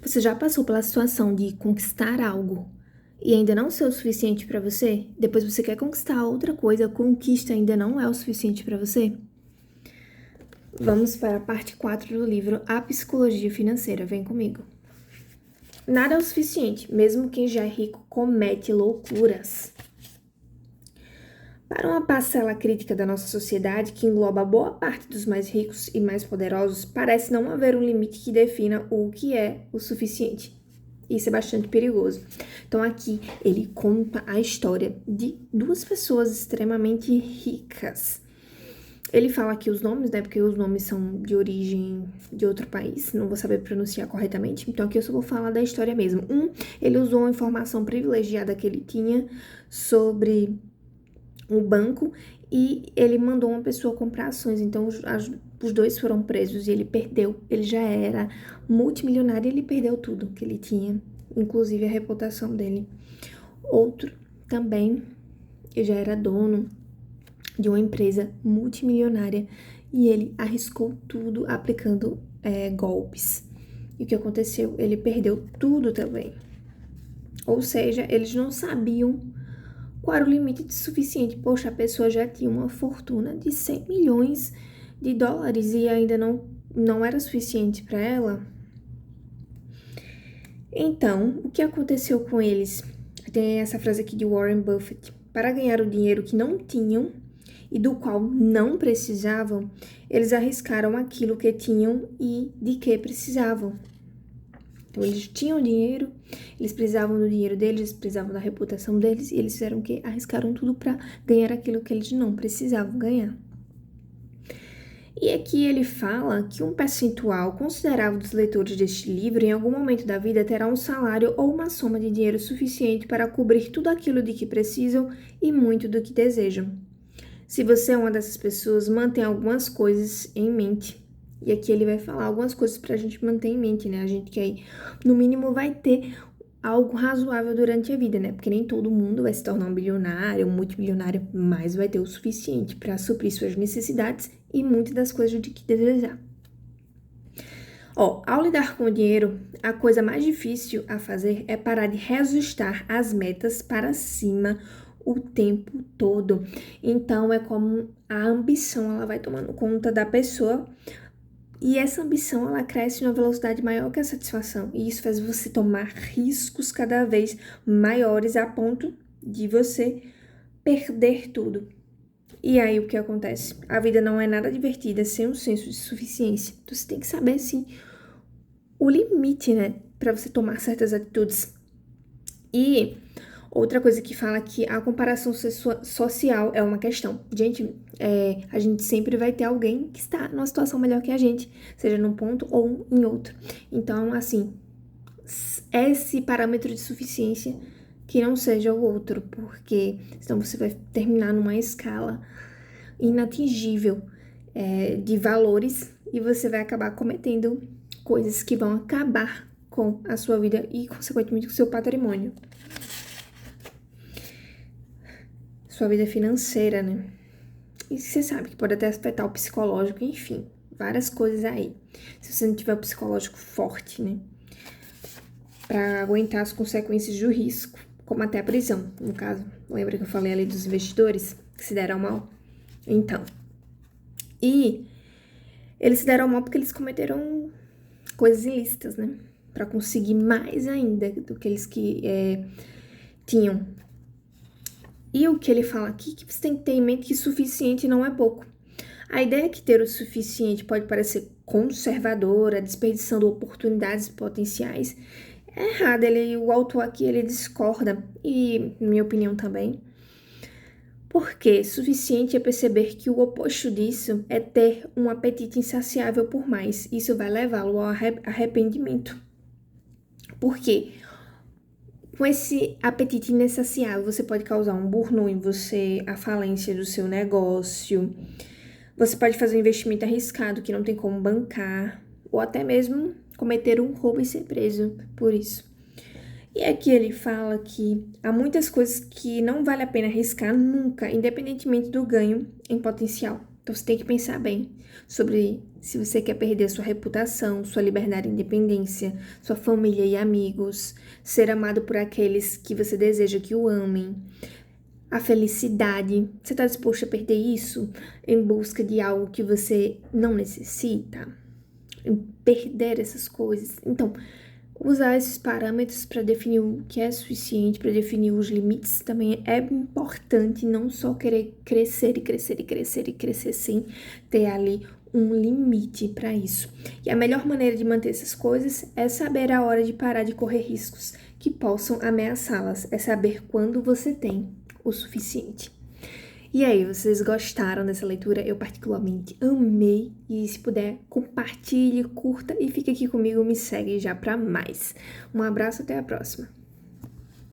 Você já passou pela situação de conquistar algo e ainda não ser o suficiente pra você? Depois você quer conquistar outra coisa, a conquista ainda não é o suficiente pra você? Vamos para a parte 4 do livro A Psicologia Financeira. Vem comigo. Nada é o suficiente, mesmo quem já é rico comete loucuras. Para uma parcela crítica da nossa sociedade, que engloba boa parte dos mais ricos e mais poderosos, parece não haver um limite que defina o que é o suficiente. Isso é bastante perigoso. Então aqui ele conta a história de duas pessoas extremamente ricas. Ele fala aqui os nomes, né? Porque os nomes são de origem de outro país, não vou saber pronunciar corretamente. Então aqui eu só vou falar da história mesmo. Ele usou uma informação privilegiada que ele tinha sobre o banco e ele mandou uma pessoa comprar ações. Então os dois foram presos e ele perdeu. Ele já era multimilionário e ele perdeu tudo que ele tinha, inclusive a reputação dele. Outro também, ele já era dono de uma empresa multimilionária e ele arriscou tudo aplicando golpes. E o que aconteceu? Ele perdeu tudo também. Ou seja, eles não sabiam qual era o limite de suficiente. Poxa, a pessoa já tinha uma fortuna de 100 milhões de dólares e ainda não era suficiente para ela. Então, o que aconteceu com eles? Tem essa frase aqui de Warren Buffett. Para ganhar o dinheiro que não tinham e do qual não precisavam, eles arriscaram aquilo que tinham e de que precisavam. Então, eles tinham dinheiro, eles precisavam do dinheiro deles, eles precisavam da reputação deles, e eles fizeram o quê? Arriscaram tudo para ganhar aquilo que eles não precisavam ganhar. E aqui ele fala que um percentual considerável dos leitores deste livro, em algum momento da vida, terá um salário ou uma soma de dinheiro suficiente para cobrir tudo aquilo de que precisam e muito do que desejam. Se você é uma dessas pessoas, mantenha algumas coisas em mente. E aqui ele vai falar algumas coisas pra gente manter em mente, né? A gente que aí, no mínimo, vai ter algo razoável durante a vida, né? Porque nem todo mundo vai se tornar um bilionário, um multimilionário, mas vai ter o suficiente para suprir suas necessidades e muitas das coisas de que desejar. Ao lidar com o dinheiro, a coisa mais difícil a fazer é parar de reajustar as metas para cima o tempo todo. Então, é como a ambição, ela vai tomando conta da pessoa e essa ambição, ela cresce numa velocidade maior que a satisfação. E isso faz você tomar riscos cada vez maiores a ponto de você perder tudo. E aí, o que acontece? A vida não é nada divertida sem um senso de suficiência. Então, você tem que saber, assim, o limite, né? Pra você tomar certas atitudes. E outra coisa que fala que a comparação social é uma questão. Gente, a gente sempre vai ter alguém que está numa situação melhor que a gente, seja num ponto ou em outro. Então, assim, esse parâmetro de suficiência que não seja o outro, porque senão você vai terminar numa escala inatingível de valores e você vai acabar cometendo coisas que vão acabar com a sua vida e, consequentemente, com o seu patrimônio. Sua vida financeira, né? E você sabe que pode até afetar o psicológico, enfim, várias coisas aí. Se você não tiver o psicológico forte, né? Pra aguentar as consequências do risco, como até a prisão, no caso. Lembra que eu falei ali dos investidores que se deram mal? Então. E eles se deram mal porque eles cometeram coisas ilícitas, né? Pra conseguir mais ainda do que eles tinham. E o que ele fala aqui, que você tem que ter em mente que suficiente não é pouco. A ideia é que ter o suficiente pode parecer conservadora, desperdiçando oportunidades potenciais. É errado, o autor aqui, ele discorda, e na minha opinião também. Porque suficiente é perceber que o oposto disso é ter um apetite insaciável por mais. Isso vai levá-lo ao arrependimento. Por quê? Com esse apetite insaciável, você pode causar um burnout em você, a falência do seu negócio. Você pode fazer um investimento arriscado que não tem como bancar, ou até mesmo cometer um roubo e ser preso por isso. E aqui ele fala que há muitas coisas que não vale a pena arriscar nunca, independentemente do ganho em potencial. Então você tem que pensar bem sobre se você quer perder sua reputação, sua liberdade e independência, sua família e amigos, ser amado por aqueles que você deseja que o amem, a felicidade. Você está disposto a perder isso em busca de algo que você não necessita? Em perder essas coisas? Então, usar esses parâmetros para definir o que é suficiente, para definir os limites também é importante, não só querer crescer e crescer e crescer e crescer sem ter ali um limite para isso. E a melhor maneira de manter essas coisas é saber a hora de parar de correr riscos que possam ameaçá-las, é saber quando você tem o suficiente. E aí, vocês gostaram dessa leitura? Eu particularmente amei. E se puder, compartilhe, curta e fique aqui comigo, me segue já para mais. Um abraço, até a próxima.